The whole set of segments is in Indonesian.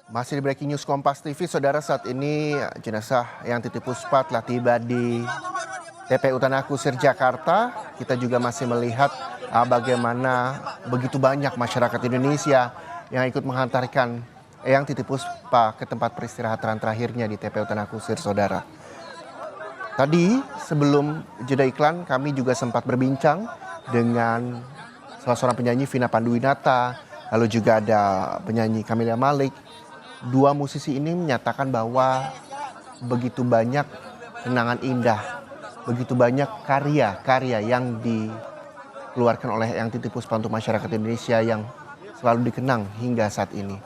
Masih di Breaking News Kompas TV, saudara, saat ini jenazah Eyang Titi Puspa telah tiba di TPU Tanah Kusir, Jakarta. Kita juga masih melihat bagaimana begitu banyak masyarakat Indonesia yang ikut menghantarkan Eyang Titi Puspa ke tempat peristirahatan terakhirnya di TPU Tanah Kusir, saudara. Tadi sebelum jeda iklan kami juga sempat berbincang dengan salah seorang penyanyi, Vina Panduwinata, lalu juga ada penyanyi Camelia Malik. Dua musisi ini menyatakan bahwa begitu banyak kenangan indah, begitu banyak karya-karya yang dikeluarkan oleh Eyang Titi Puspa untuk masyarakat Indonesia yang selalu dikenang hingga saat ini.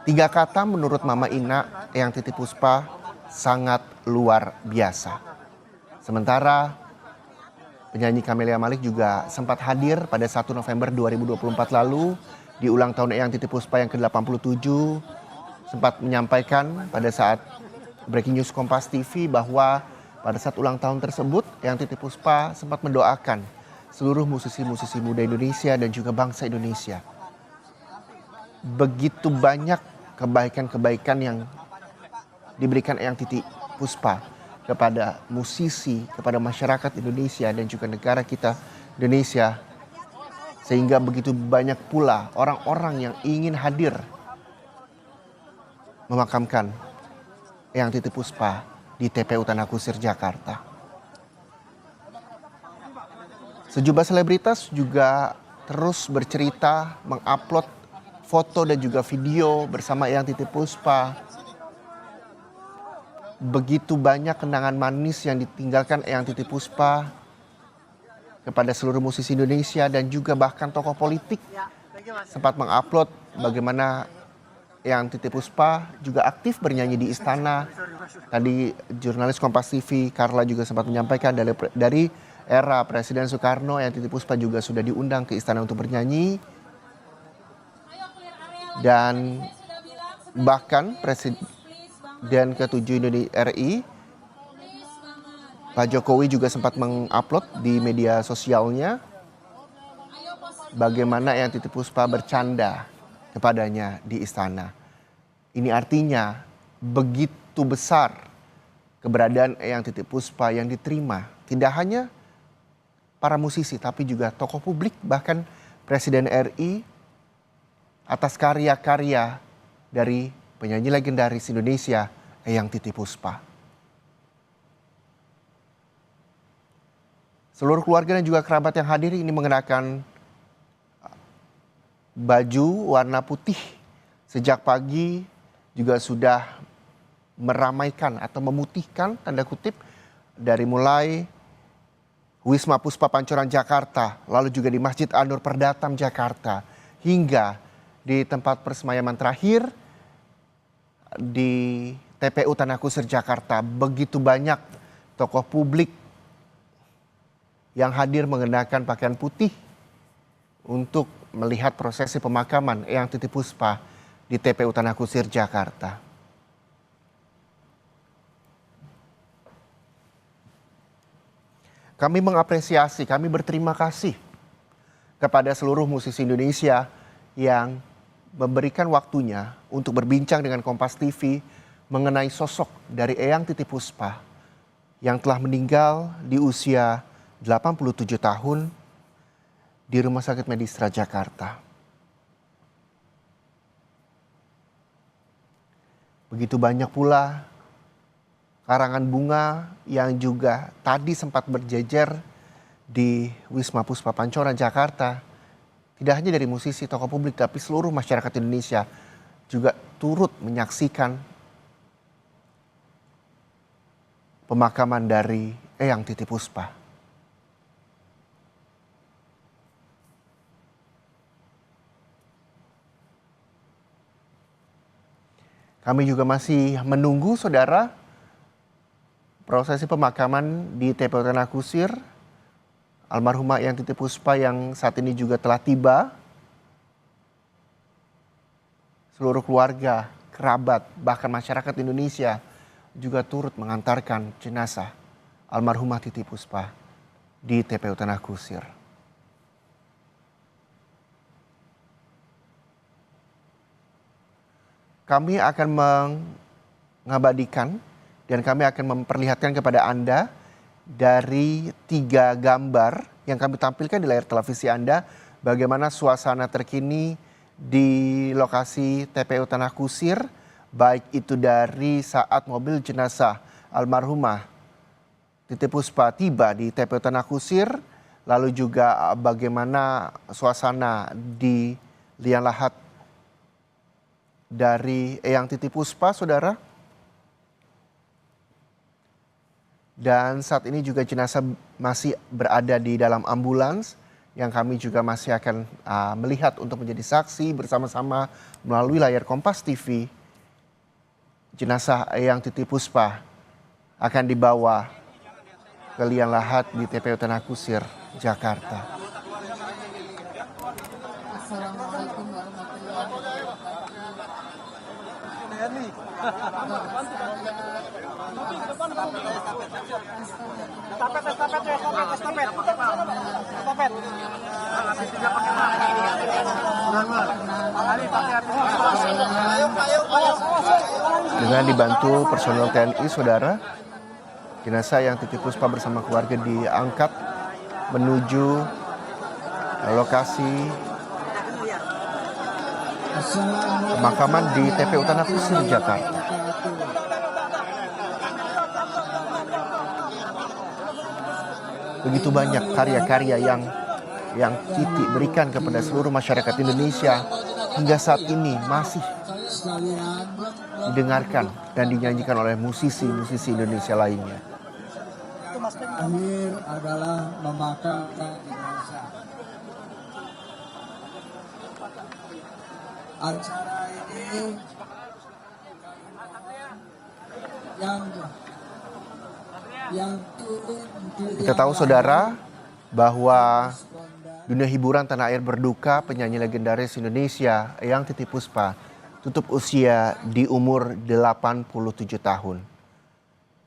3 kata menurut Mama Ina, Eyang Titi Puspa sangat luar biasa. Sementara penyanyi Camelia Malik juga sempat hadir pada 1 November 2024 lalu di ulang tahun Eyang Titi Puspa yang ke-87, sempat menyampaikan pada saat Breaking News Kompas TV bahwa pada saat ulang tahun tersebut Eyang Titi Puspa sempat mendoakan seluruh musisi-musisi muda Indonesia dan juga bangsa Indonesia. Begitu banyak kebaikan-kebaikan yang diberikan Eyang Titi Puspa kepada musisi, kepada masyarakat Indonesia dan juga negara kita Indonesia, sehingga begitu banyak pula orang-orang yang ingin hadir memakamkan Eyang Titi Puspa di TPU Tanah Kusir, Jakarta. Sejumlah selebritas juga terus bercerita, mengupload foto dan juga video bersama Eyang Titi Puspa. Begitu banyak kenangan manis yang ditinggalkan Eyang Titi Puspa kepada seluruh musisi Indonesia dan juga bahkan tokoh politik sempat mengupload bagaimana Eyang Titi Puspa juga aktif bernyanyi di istana. Tadi jurnalis Kompas TV Carla juga sempat menyampaikan dari era Presiden Soekarno, Eyang Titi Puspa juga sudah diundang ke istana untuk bernyanyi. Dan bahkan Presiden ke-7 Indonesia RI, Pak Jokowi juga sempat mengupload di media sosialnya bagaimana Eyang Titi Puspa bercanda kepadanya di istana. Ini artinya begitu besar keberadaan Eyang Titi Puspa yang diterima tidak hanya para musisi tapi juga tokoh publik, bahkan Presiden RI, atas karya-karya dari penyanyi legendaris Indonesia Eyang Titi Puspa. Seluruh keluarga dan juga kerabat yang hadir ini mengenakan baju warna putih. Sejak pagi juga sudah meramaikan atau memutihkan tanda kutip dari mulai Wisma Puspa Pancoran Jakarta, lalu juga di Masjid An-Nur Perdatam Jakarta, hingga di tempat persemayaman terakhir di TPU Tanah Kusir, Jakarta. Begitu banyak tokoh publik yang hadir mengenakan pakaian putih untuk melihat prosesi pemakaman Eyang Titi Puspa di TPU Tanah Kusir, Jakarta. Kami mengapresiasi, kami berterima kasih kepada seluruh musisi Indonesia yang memberikan waktunya untuk berbincang dengan Kompas TV mengenai sosok dari Eyang Titi Puspa yang telah meninggal di usia 87 tahun di Rumah Sakit Medistra Jakarta. Begitu banyak pula karangan bunga yang juga tadi sempat berjejer di Wisma Puspa Pancoran Jakarta. Tidak hanya dari musisi, tokoh publik, tapi seluruh masyarakat Indonesia juga turut menyaksikan pemakaman dari Eyang Titi Puspa. Kami juga masih menunggu, saudara, prosesi pemakaman di TPU Tanah Kusir almarhumah Eyang Titi Puspa yang saat ini juga telah tiba. Seluruh keluarga, kerabat, bahkan masyarakat Indonesia juga turut mengantarkan jenazah almarhumah Titi Puspa di TPU Tanah Kusir. kami akan mengabadikan dan kami akan memperlihatkan kepada Anda dari 3 gambar yang kami tampilkan di layar televisi Anda bagaimana suasana terkini di lokasi TPU Tanah Kusir, baik itu dari saat mobil jenazah almarhumah Titi Puspa tiba di TPU Tanah Kusir, lalu juga bagaimana suasana di liang lahat dari Eyang Titi Puspa, saudara. Dan saat ini juga jenazah masih berada di dalam ambulans yang kami juga masih akan melihat untuk menjadi saksi bersama-sama melalui layar Kompas TV. Jenazah Eyang Titi Puspa akan dibawa ke liang lahat di TPU Tanah Kusir, Jakarta. Assalamualaikum warahmatullahi Dengan dibantu personel TNI, saudara, jenazah Eyang Titi Puspa bersama keluarga diangkat menuju lokasi pemakaman di TPU Tanah Kusir, Jakarta. Begitu banyak karya-karya yang Titi berikan kepada seluruh masyarakat Indonesia hingga saat ini masih didengarkan dan dinyanyikan oleh musisi-musisi Indonesia lainnya. Akhir adalah memakamkan jenazah. Acara ini yang turun di Kita tahu, saudara, bahwa dunia hiburan tanah air berduka penyanyi legendaris Indonesia Eyang Titi Puspa tutup usia di umur 87 tahun.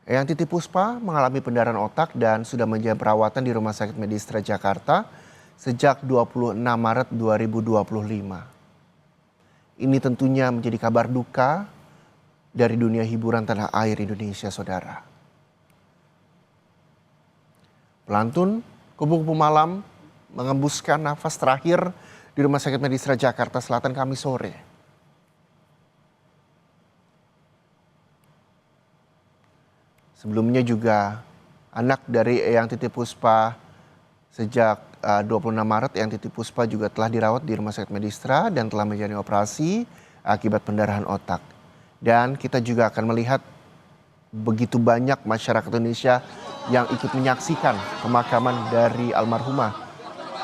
Eyang Titi Puspa mengalami pendarahan otak dan sudah menjalani perawatan di Rumah Sakit Medistra Jakarta sejak 26 Maret 2025. Ini tentunya menjadi kabar duka dari dunia hiburan tanah air Indonesia, saudara. Pelantun Kupu-Kupu Malam mengembuskan nafas terakhir di Rumah Sakit Medistra Jakarta Selatan Kamis sore. Sebelumnya juga anak dari Eyang Titi Puspa sejak 26 Maret Eyang Titi Puspa juga telah dirawat di Rumah Sakit Medistra dan telah menjalani operasi akibat pendarahan otak. Dan kita juga akan melihat begitu banyak masyarakat Indonesia yang ikut menyaksikan pemakaman dari almarhumah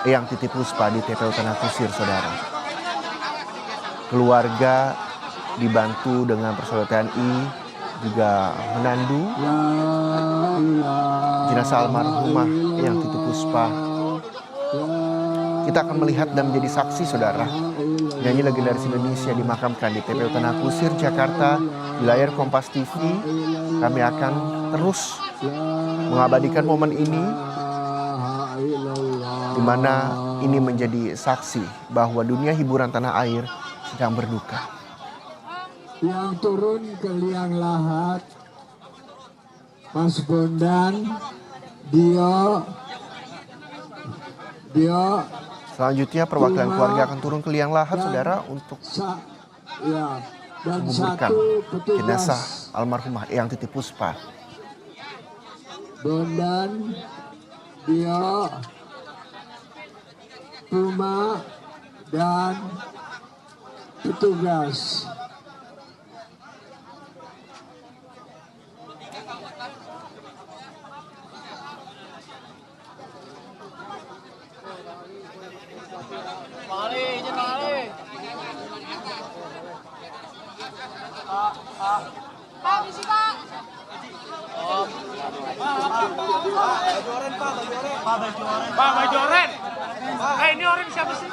Eyang Titi Puspa di TPU Tanah Kusir, saudara. Keluarga dibantu dengan personel TNI juga menandu jenazah almarhumah Eyang Titi Puspa. Kita akan melihat dan menjadi saksi, saudara, penyanyi legendaris Indonesia dimakamkan di TPU Tanah Kusir, Jakarta. Di layar Kompas TV kami akan terus mengabadikan momen ini, di mana ini menjadi saksi bahwa dunia hiburan tanah air sedang berduka. yang turun ke liang lahat, Mas Bondan, Dio. Selanjutnya perwakilan keluarga akan turun ke liang lahat, saudara, untuk dan menguburkan satu petugas jenazah almarhumah Eyang Titi Puspa. Bondan, Dio, Puma, dan petugas. Pak, misi Pak. Pak, baju oren. Ini oren siapa sih?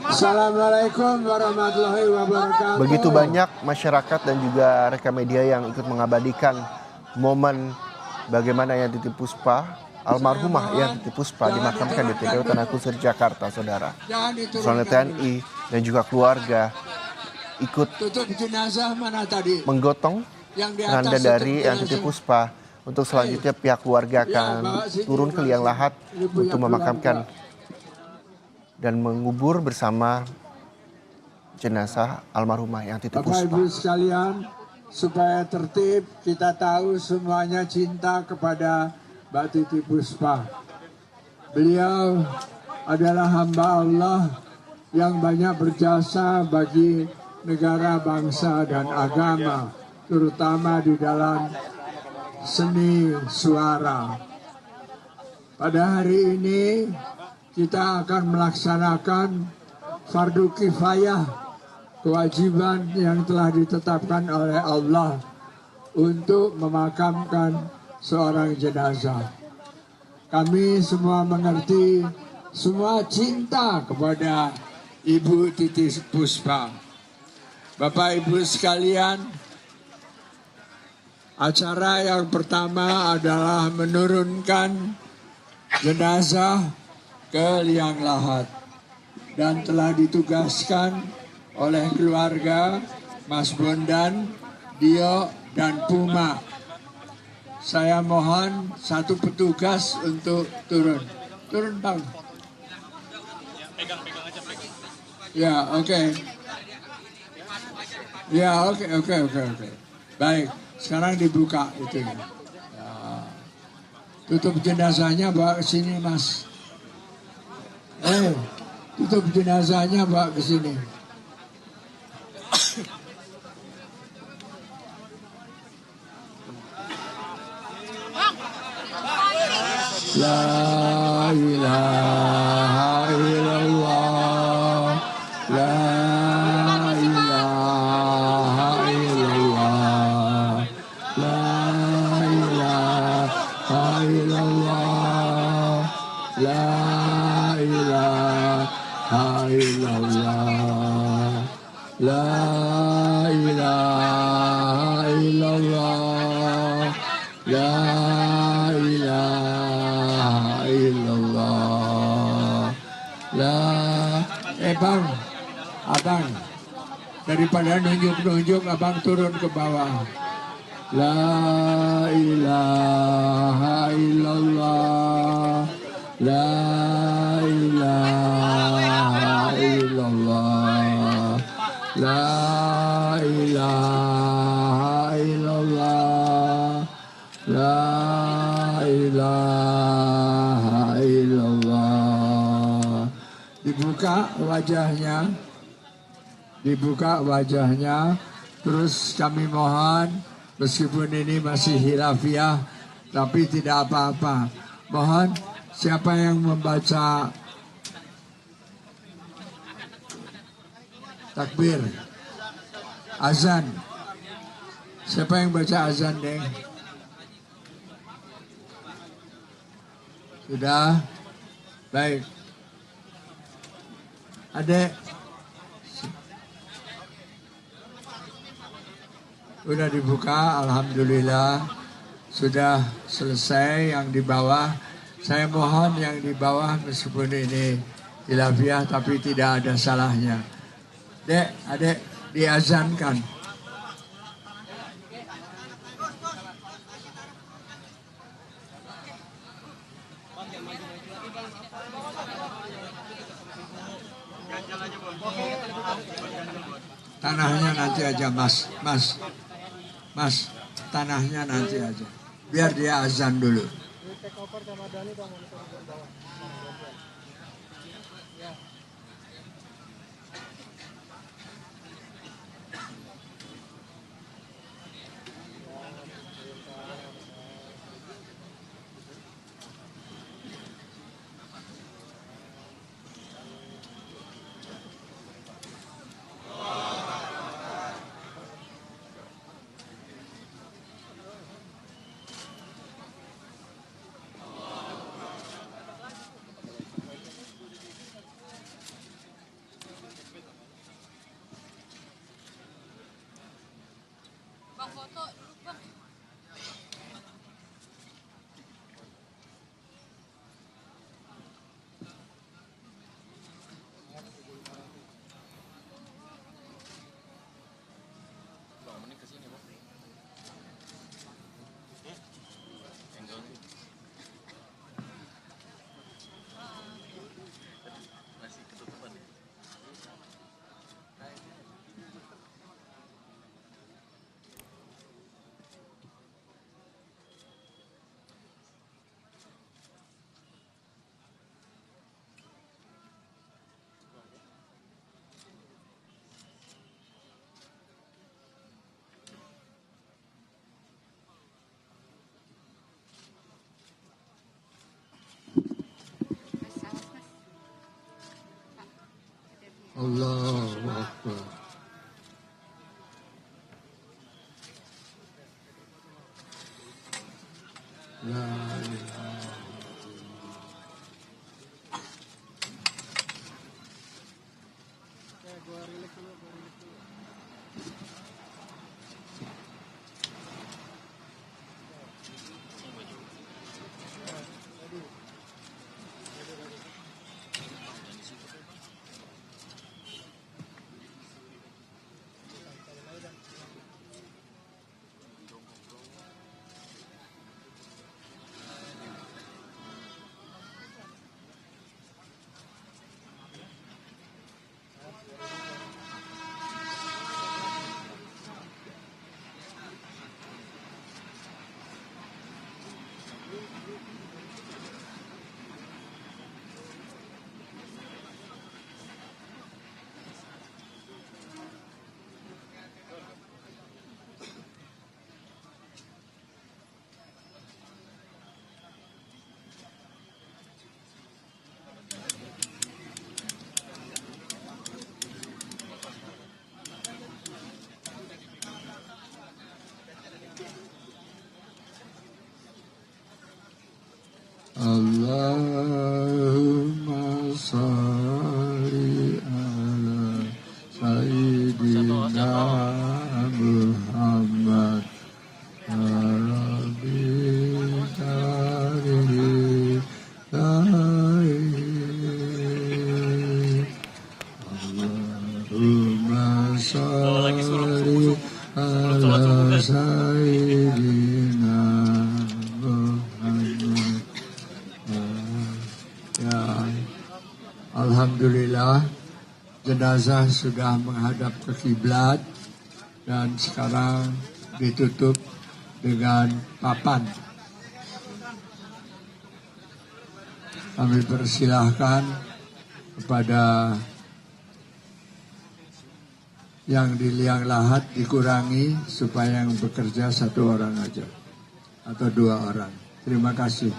Assalamualaikum warahmatullahi wabarakatuh. Begitu banyak masyarakat dan juga rekan media yang ikut mengabadikan momen bagaimana Eyang Titi Puspa, almarhumah Eyang Titi Puspa dimakamkan di TPU Tanah Kusir, Jakarta, saudara. Personel TNI dan juga keluarga ikut Tutup jenazah mana tadi? menggotong Yang di atas keranda tutup dari jenazah. Yanti Puspa. Untuk selanjutnya pihak keluarga akan turun ke liang lahat untuk memakamkan dan mengubur bersama jenazah almarhumah Yanti Bapak Puspa. Ibu sekalian, supaya tertib, kita tahu semuanya cinta kepada Mbak Titi Puspa. Beliau adalah hamba Allah yang banyak berjasa bagi negara, bangsa, dan agama, terutama di dalam seni suara. Pada hari ini kita akan melaksanakan fardu kifayah, kewajiban yang telah ditetapkan oleh Allah untuk memakamkan seorang jenazah. Kami semua mengerti, semua cinta kepada Ibu Titi Puspa. Bapak Ibu sekalian, acara yang pertama adalah menurunkan jenazah ke liang lahat dan telah ditugaskan oleh keluarga Mas Bondan, Dio, dan Puma. Saya mohon satu petugas untuk turun. Turun, Bang. Ya, oke. Ya, oke. Baik, sekarang dibuka itu. Ya. Tutup jenazahnya, bawa ke sini, Mas. Tutup jenazahnya, bawa ke sini. La ilaha illallah, la ilaha illallah, la ilaha illallah, la ilaha illallah, la ilaha illallah, la ilaha illallah, la. Bang, abang, daripada nunjuk-nunjuk, abang turun ke bawah. La ilaha illallah, la ilaha illallah, la ilaha illallah, la ilaha illallah. Dibuka wajahnya, terus kami mohon, meskipun ini masih hilafiah, tapi tidak apa-apa. Mohon siapa yang membaca takbir, azan. Siapa yang baca azan, Deng? Sudah? Baik. Adek. Sudah dibuka, alhamdulillah. Sudah selesai yang di bawah. Saya mohon yang di bawah meskipun ini hilafiah tapi tidak ada salahnya. Dek, adek, diazankan. Tanahnya nanti aja, Mas, tanahnya nanti aja. Biar dia azan dulu. La ilaha. Allahumma salli ala Sayyidina Muhammad Rabbi tarihi Allahumma salli ala Sayyidina Muhammad. Ya, alhamdulillah jenazah sudah menghadap ke kiblat dan sekarang ditutup dengan papan. Kami persilahkan kepada yang di liang lahat dikurangi supaya yang bekerja 1 orang aja atau 2 orang. Terima kasih.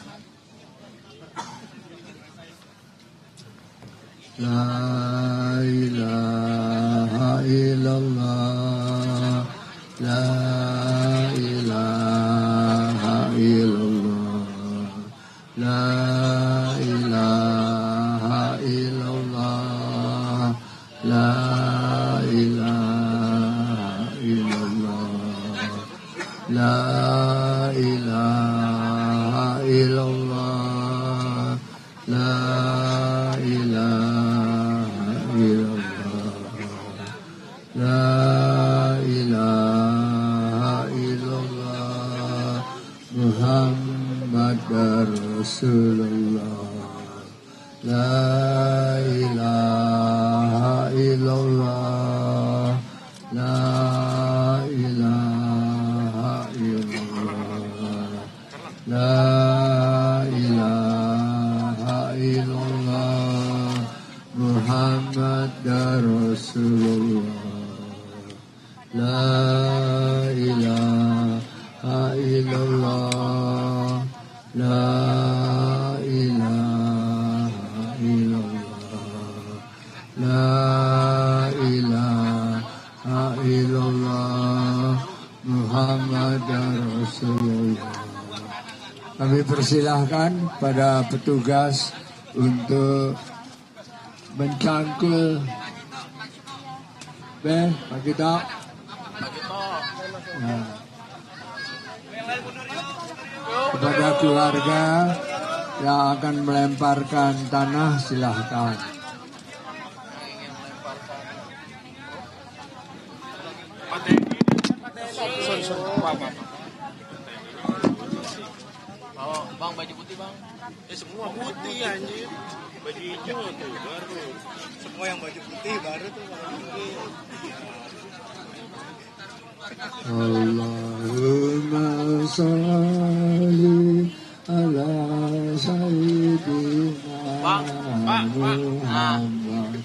La ilaha illallah, la ilaha illallah, la ilaha illallah, la ilaha illallah, la ilaha illallah, la La ilaha illallah Muhammad Rasulullah. La ilaha illallah, la ilaha illallah, la ilaha illallah Muhammad Rasulullah. La ilaha illallah, la ilaha illallah, la ilaha illallah Muhammad Rasulullah. Kami persilahkan pada petugas untuk mencangkul Pak Gito. Nah. Kepada keluarga yang akan melemparkan tanah silahkan. Bang, baju putih bang. Semua putih anjir. Baju hijau tuh baru. Semua yang baju putih baru tuh baju putih. Allahumma salli ala Sayyidina Muhammad.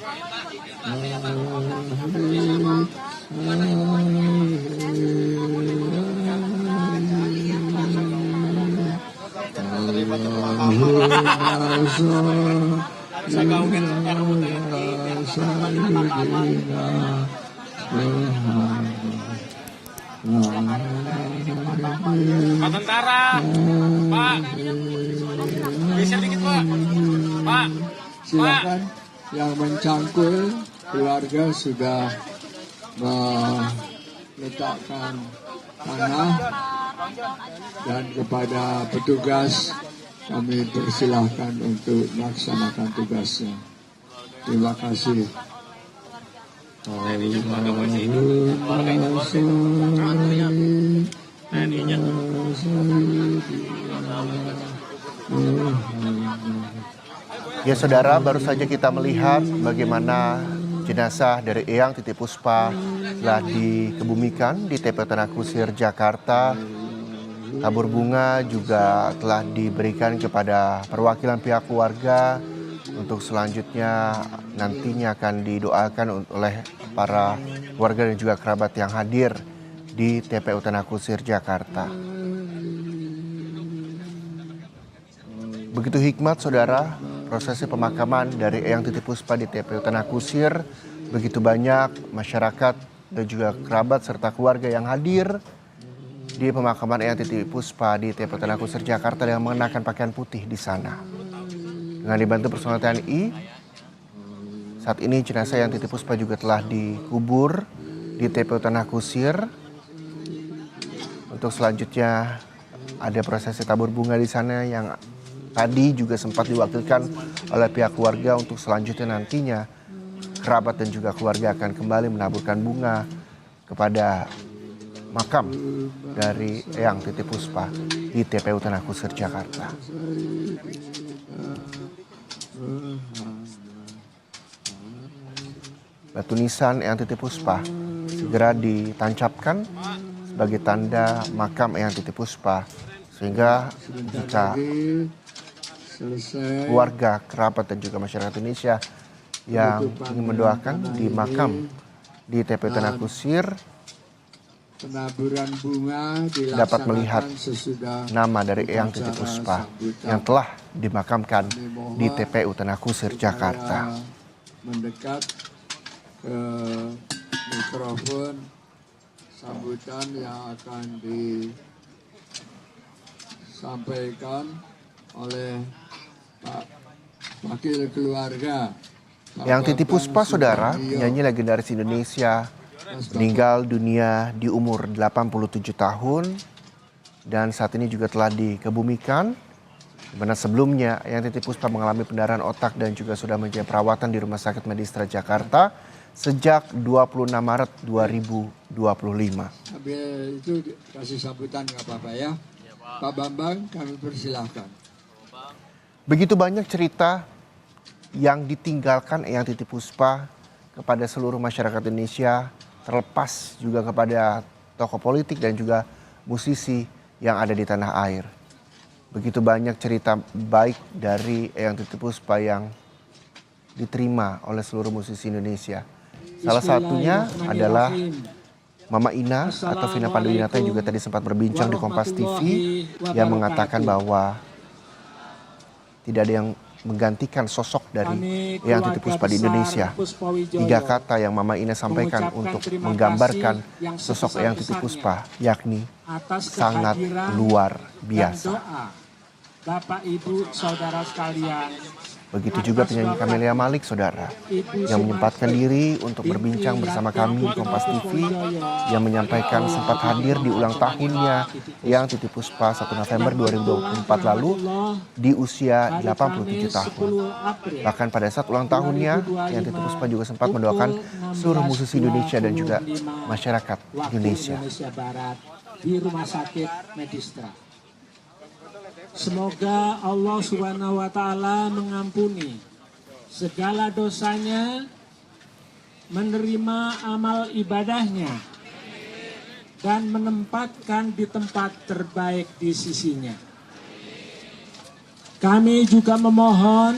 Pak Tentara, Pak, geser dikit Pak, Pak, Silakan yang mencangkul keluarga sudah meletakkan tanah dan kepada petugas kami persilahkan untuk melaksanakan tugasnya. Terima kasih. Ya saudara, baru saja kita melihat bagaimana jenazah dari Eyang Titipuspa telah dikebumikan di TPU Tanah Kusir, Jakarta. Tabur bunga juga telah diberikan kepada perwakilan pihak keluarga untuk selanjutnya nantinya akan didoakan oleh para warga dan juga kerabat yang hadir di TPU Tanah Kusir, Jakarta. Begitu hikmat saudara, prosesi pemakaman dari Eyang Titipuspa di TPU Tanah Kusir. Begitu banyak masyarakat dan juga kerabat serta keluarga yang hadir di pemakaman Eyang Titipuspa di TPU Tanah Kusir, Jakarta yang mengenakan pakaian putih di sana. Dengan dibantu personel TNI, saat ini jenazah Eyang Titipuspa juga telah dikubur di TPU Tanah Kusir. Untuk selanjutnya ada prosesi tabur bunga di sana yang tadi juga sempat diwakilkan oleh pihak keluarga untuk selanjutnya nantinya kerabat dan juga keluarga akan kembali menaburkan bunga kepada makam dari Eyang Titipuspa di TPU Tanah Kusir, Jakarta. Batu nisan Eyang Titipuspa segera ditancapkan sebagai tanda makam Eyang Titipuspa, sehingga jika keluarga, kerabat dan juga masyarakat Indonesia yang ingin mendoakan di makam di TPU Tanah Kusir penaburan bunga dapat melihat nama dari Eyang Titipuspa yang telah dimakamkan di TPU Tanah Kusir, Jakarta. Mendekat ke mikrofon sambutan yang akan disampaikan oleh Pak Wakil Keluarga. Eyang Titipuspa saudara, penyanyi legendaris Indonesia, meninggal dunia di umur 87 tahun dan saat ini juga telah dikebumikan. Di mana sebelumnya Eyang Titipuspa mengalami pendarahan otak dan juga sudah menjalani perawatan di Rumah Sakit Medistra Jakarta sejak 26 Maret 2025. Sambil itu kasih sambutan nggak apa-apa ya. Pak Bambang, kami persilahkan. Begitu banyak cerita yang ditinggalkan Eyang Titipuspa kepada seluruh masyarakat Indonesia, terlepas juga kepada tokoh politik dan juga musisi yang ada di tanah air. Begitu banyak cerita baik dari Eyang Titipuspa yang diterima oleh seluruh musisi Indonesia. Salah satunya adalah Mama Ina atau Vina Panduwinata yang juga tadi sempat berbincang di Kompas TV yang mengatakan bahwa tidak ada yang menggantikan sosok dari Eyang Titipuspa di Indonesia. 3 kata yang Mama Ina sampaikan untuk menggambarkan sosok Eyang Titipuspa, yakni sangat luar biasa. Bapak, Ibu, Saudara sekalian. Begitu juga penyanyi Camelia Malik, saudara, yang menyempatkan diri untuk berbincang bersama kami di Kompas TV, yang menyampaikan sempat hadir di ulang tahunnya Eyang Titipuspa 1 November 2024 lalu di usia 87 tahun. Bahkan pada saat ulang tahunnya, Eyang Titipuspa juga sempat mendoakan seluruh musisi Indonesia dan juga masyarakat Indonesia. Di Rumah Sakit Medistra. Semoga Allah Subhanahu wa Ta'ala mengampuni segala dosanya, menerima amal ibadahnya, dan menempatkan di tempat terbaik di sisinya. Kami juga memohon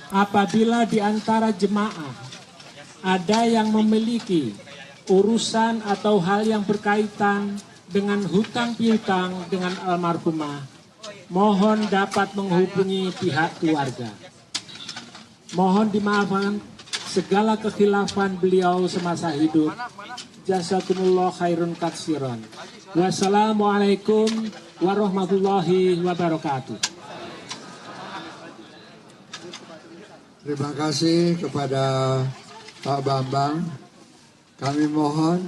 apabila di antara jemaah ada yang memiliki urusan atau hal yang berkaitan dengan hutang piutang dengan almarhumah, mohon dapat menghubungi pihak keluarga. Mohon dimaafkan segala kekhilafan beliau semasa hidup Jazakumullah khairun katsiran. Wassalamualaikum warahmatullahi wabarakatuh. Terima kasih kepada Pak Bambang. Kami mohon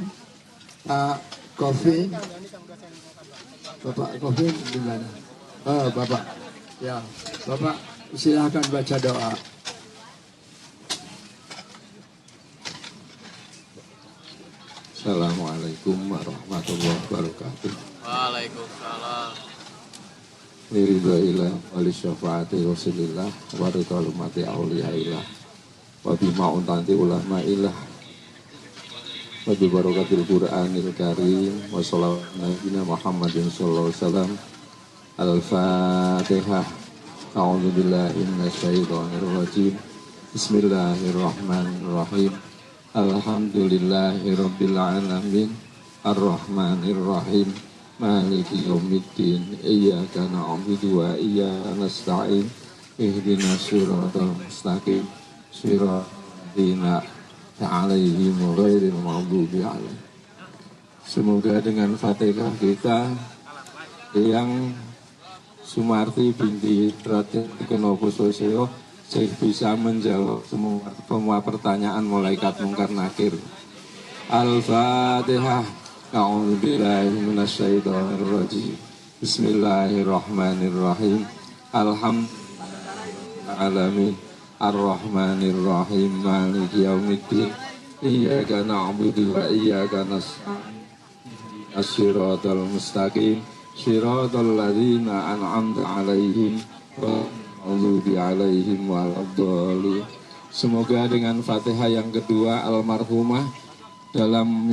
Pak Kofi. Bapak Kofi di mana? Oh, Bapak. Ya, Bapak silakan baca doa. Assalamualaikum warahmatullahi wabarakatuh. Waalaikumsalam. Liridailah wali syafaati rasulillah waridul mati awliyaillah wa bima untanti ulamailah wa bi barakatil qur'anil karim wa sallallahu nabiyina Muhammadin sallallahu alaihi wasallam. Al-Fatihah. A'udzu billahi minasyaitonir rajim. Bismillahirrahmanirrahim. Alhamdulillahirabbil alamin. Ar-Rahmanir Rahim. Maliki yaumiddin. Iyyaka na'budu wa iyyaka nasta'in. Ihdinas siratal mustaqim. Siratal ladzina alaihim ghairil maghdubi alaihim. Semoga dengan Fatihah kita yang Sumarti binti Raden Kenopusoseo saya bisa menjawab semua pertanyaan malaikat mungkar nakir. Al-Fatihah. A'udzubillahi minasyaitonir rajim. Bismillahirrahmanirrahim. Alhamdulillahirabbil Ar-Rahmanir Rahim. Maliki yaumiddin. Iyyaka na'budu wa iyyaka nasta'in. As-siratal mustaqim. Siratal ladzina an'amta 'alaihim ghairil alaihim waladdallin. Semoga dengan Fatihah yang kedua almarhumah dalam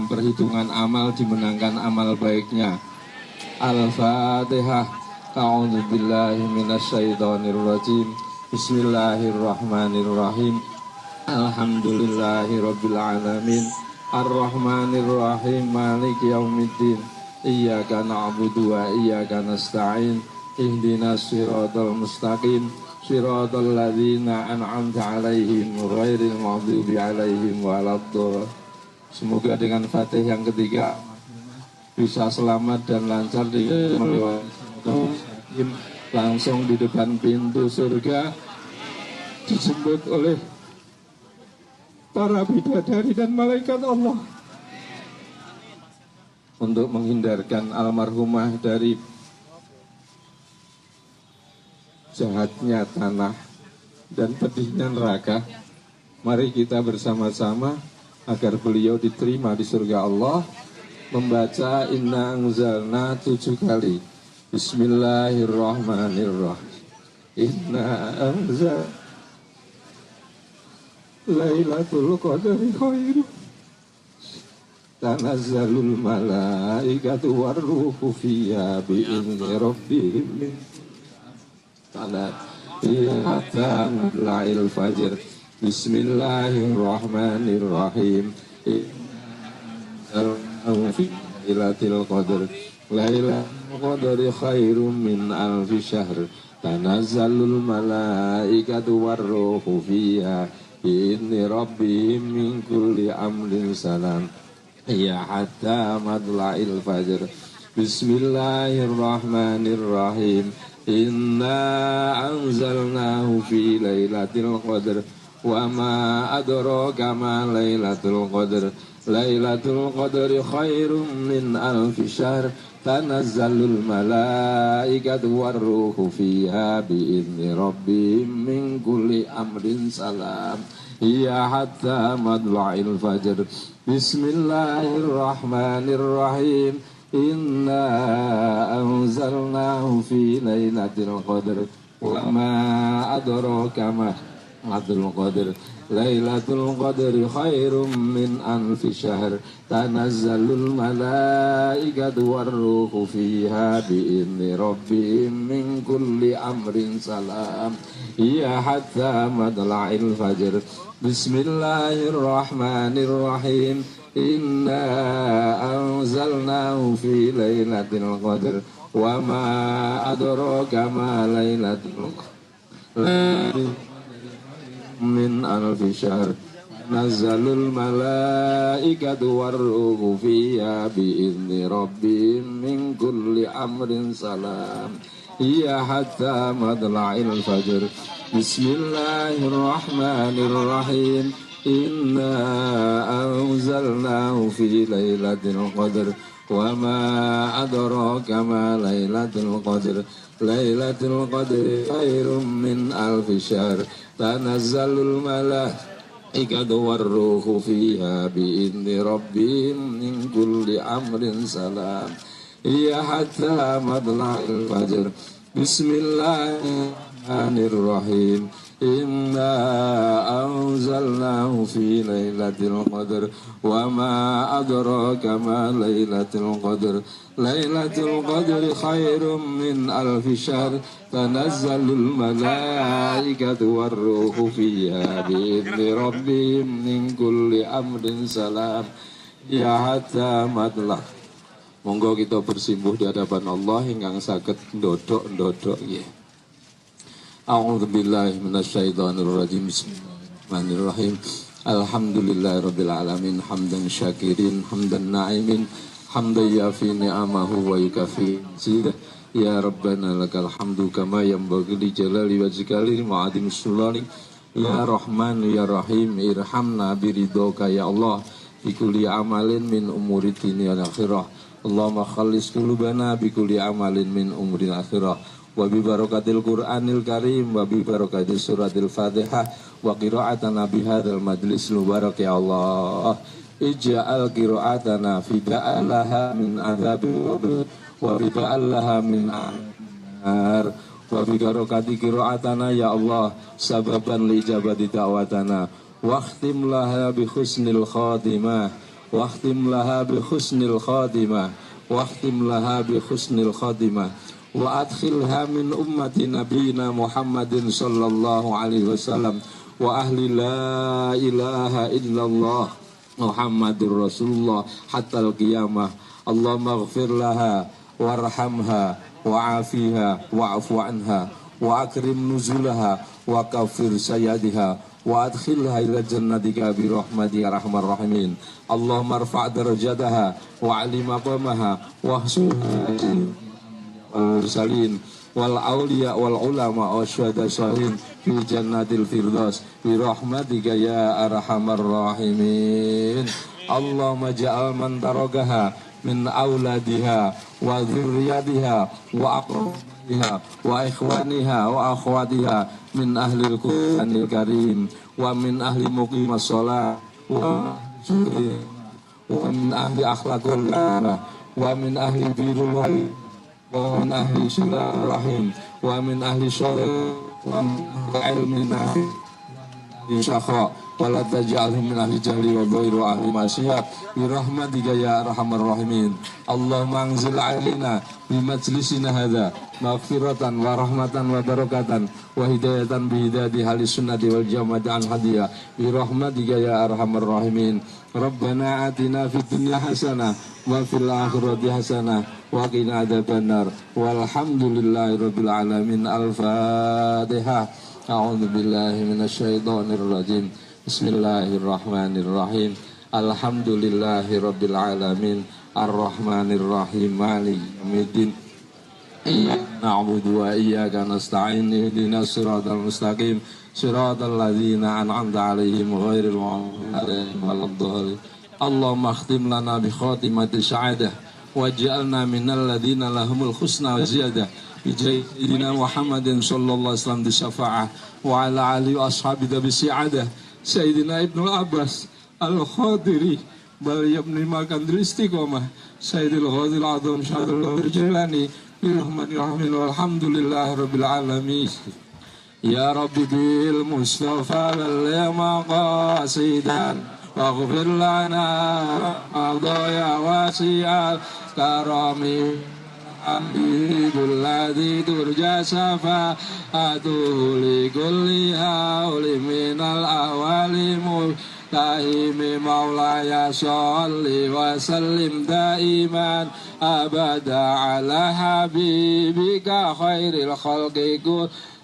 perhitungan amal dimenangkan amal baiknya. Al-Fatihah. A'udzubillahi minasyaitonir rajim. Bismillahirrahmanirrahim. Alhamdulillahirabbil alamin. Ar-Rahmanir Rahim. Maliki yaumiddin. Iyyaka na'budu wa iyyaka nasta'in. Ihdinas siratal mustaqim. Siratal ladzina an'amta 'alaihim ghairil maghdubi 'alaihim waladdallin. Semoga dengan Fatih yang ketiga bisa selamat dan lancar di langsung di depan pintu surga disebut oleh para bidadari dan malaikat Allah untuk menghindarkan almarhumah dari jahatnya tanah dan pedihnya neraka. Mari kita bersama-sama agar beliau diterima di surga Allah membaca inna anzalna 7 kali. Bismillahirrahmanirrahim. Inna anzalna Lailatul Qadri khairum tanazzalul malaikatu warruhu fiha bi'izni rabbihim min hatta matla'il fajr. Bismillahirrahmanirrahim. Lailatul Qadr. Lailatul Qadri khairum min alfi syahr. Tanazzalul malaikatu warruhu fiha bi'izni rabbihim min kulli amrin salam. Ya hatta matla'il fajr. Bismillahirrahmanirrahim. Inna anzalnahu fi lailatul qadr. Wa ma adraka ma lailatul qadr. Lailatul qadri khairum min alfi syahr. Tanazzalul malaikatu warruhu fiha bi'izni rabbihim min kulli amrin salam. Ya hatta matla'il fajr. Bismillahirrahmanirrahim. Inna anzalnahu fi lailatul qadr. Wa ma adraka ma lailatul qadr. Lailatul qadri khairum min alfi syahr. Tanazzalul malaikatu warruhu fiha bi'izni rabbihim min kulli amrin salam. Ya hatta matla'il fajr. Bismillahirrahmanirrahim. Inna anzalnahu fi lailatul qadr. Wa ma adraka ma lailatul qadr. Min alfi syahr. nazzalul malaikatu warruhu fiha bi'izni rabbihim min kulli amrin salam. Iya hatta madla'il fajr. Bismillahirrahmanirrahim. Inna anzalnahu fi lailatul qadr. Wa ma adraka ma lailatul qadr. Lailatul qadri khairum min alfi syahr. Tanazzalul malaikatu warruhu fiha bi'izni rabbihim min kulli amrin salam. Iya hatta madla'il fajr. Bismillahirrahmanirrahim. Inna anzalnahu fi lailatul qadr. Wa ma adraka ma lailatul qadr. Lailatul qadri khairum min alfi syahr. Tanazzalul malaikatu warruhu fiha bi'izni rabbihim min kulli amrin salam. Ya hatta madla. Monggo kita bersimpuh di hadapan Allah ingkang saged ndodok-ndodok nggih. A'udzubillahi minasyaitonirrajim. Bismillahirrahmanirrahim. Alhamdulillahirabbil alamin hamdan syakirin hamdan na'imin hamdan yafi ni'amahu wa yukafi zidah. Ya Rabbana lakal hamdu kama yanbaghi li jalali wajhika li ma'adim sulani. Ya Rahman ya Rahim irhamna biridhoka ya Allah bi kulli amalin min umuri dunya wal akhirah. Allahumma khallis qulubana bi kulli amalin min umri akhirah wa bi barakatil Qur'anil Karim wa bi barakatil suratil Fatihah wa qira'atana bi hadzal majlis mubarak ya Allah. Ij'al qira'atana fida'alaha min adzabil qabr wa fida'alaha min nar wa bi barakati qira'atana ya Allah sababan li ijabati da'watana wa khtim laha bi husnil khatimah. Wahtim laha bi husnil khatimah. Wahtim laha bi husnil khatimah. Wa adkhilha min ummati nabiyina Muhammadin sallallahu alaihi wasallam wa ahli la ilaha illallah Muhammadur Rasulullah hatta al-qiyamah. Allahumma ighfir laha warhamha wa'afiha wa'fu anha wa akrim nuzulaha wa kafir sayadiha wa adkhilha ila jannatika bi rahmatika ya arhamar rahimin. Allahumma arfa' darajataha wa 'ali maqamaha wa husnul mursalin wal auliya wal ulama wa syuhada salihin fi jannatil firdaus bi rahmatika ya arhamar rahimin. Allahumma ja'al man tarakaha min auladiha wa dzurriyyatiha wa aqraniha wa ikhwaniha wa akhwatiha min ahlil Qur'anil Karim wa min ahli muqimas shalah wa min ahli akhlaqul karimah wa min ahli birrul wali wa min ahli silatur rahim wa min ahli syarih wa min ilmin nafi syakha wa la taj'alhum min ahli jahli wa dhair wa ahli masyiyah bi rahmatika ya arhamar rahimin. Allahumma anzil 'alaina bi majlisina hadza maghfiratan wa rahmatan wa barakatan wa hidayatan bi hidayati ahli sunnati wal jamaah al hadiyah bi rahmatika ya arhamar rahimin. Rabbana atina fid dunya hasanah wa fil akhirati hasanah wa qina adzabannar. Walhamdulillahi rabbil alamin. Al-Fatihah. A'udzu billahi minasyaitonir rajim. Bismillahirrahmanirrahim. Alhamdulillahi rabbil alamin. Ar-Rahmanir-Rahim. Maliki yaumiddin. Iyyaka na'budu wa iyyaka nasta'in. Ihdinas siratal mustaqim. Siratal ladzina an'amta 'alaihim ghairil maghdubi 'alaihim waladdallin. Allahumma khtim lana bi khatimati sa'adah waj'alna minal ladzina lahumul husna wa ziyadah. Bi sayyidina Muhammadin sallallahu alaihi wasallam bi syafa'ah wa ala alihi wa ashabihi bi si'adah. Sayyidina Ibnu Abbas Al-Khadiri bal yabni makandil istiqomah Sayyidil Ghazil Azam Syahidul Jilani Bismillahirrahmanirrahim. Walhamdulillahi rabbil alamin. Ya Rabbi bil Mustafa wal maqasidan waghfir lana adaya wasi'al karami Amidul ladzi turja safa'atuhu li kulli hauli minal awali multahimi maulaya sholli wa sallim daiman abada ala habibika khairil khalqi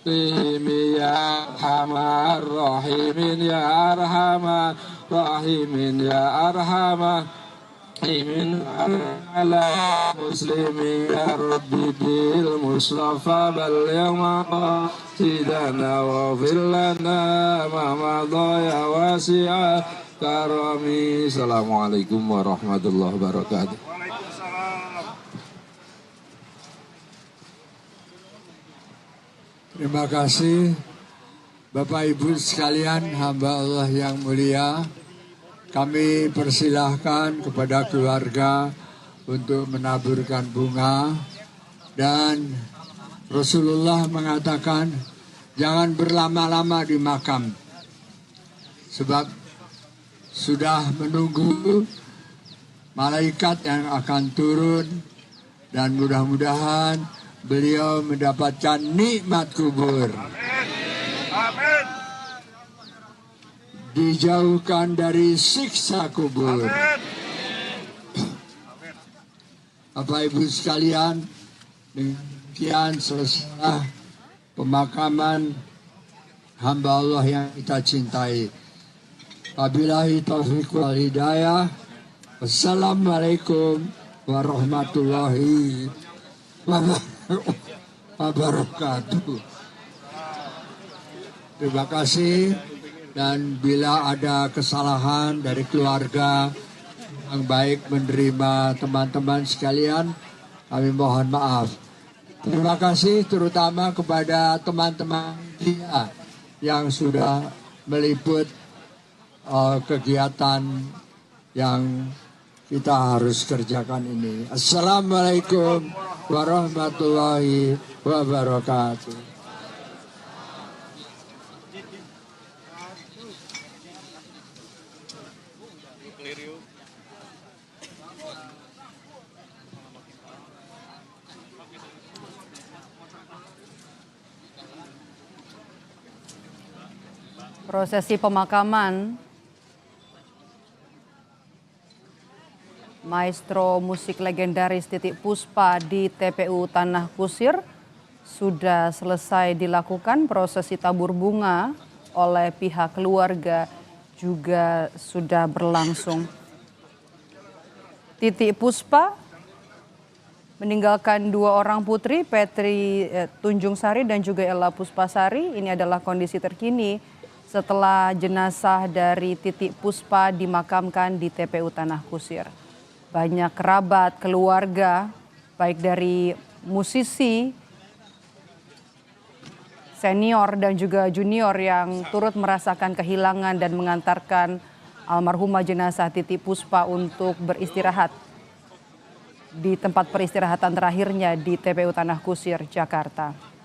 ya arhamar rahimin ya arhamar rahimin ya arhamar rahimin ala muslimin ya rabbi bil mustafa balligh maqasidana wa fir lana ma madha ya wasi'a karami. Assalamualaikum warahmatullahi wabarakatuh. Terima kasih Bapak Ibu sekalian, hamba Allah yang mulia. Kami persilahkan kepada keluarga untuk menaburkan bunga. Dan Rasulullah mengatakan jangan berlama-lama di makam, sebab sudah menunggu malaikat yang akan turun, dan mudah-mudahan beliau mendapatkan nikmat kubur. Amin. Dijauhkan dari siksa kubur. Bapak Ibu sekalian, demikian selesai pemakaman hamba Allah yang kita cintai. Wabillahi taufiq wal hidayah. Wassalamualaikum warahmatullahi wabarakatuh. Terima kasih, dan bila ada kesalahan dari keluarga yang baik menerima teman-teman sekalian, kami mohon maaf. Terima kasih terutama kepada teman-teman dia yang sudah meliput kegiatan yang kita harus kerjakan ini. Assalamualaikum warahmatullahi wabarakatuh. Prosesi pemakaman maestro musik legendaris Titiek Puspa di TPU Tanah Kusir sudah selesai dilakukan. Prosesi tabur bunga oleh pihak keluarga juga sudah berlangsung. Titiek Puspa meninggalkan 2 orang putri, Petri Tunjung Sari dan juga Ella Puspasari. Ini adalah kondisi terkini setelah jenazah dari Titiek Puspa dimakamkan di TPU Tanah Kusir. Banyak kerabat, keluarga, baik dari musisi, senior dan juga junior yang turut merasakan kehilangan dan mengantarkan almarhumah jenazah Titiek Puspa untuk beristirahat di tempat peristirahatan terakhirnya di TPU Tanah Kusir, Jakarta.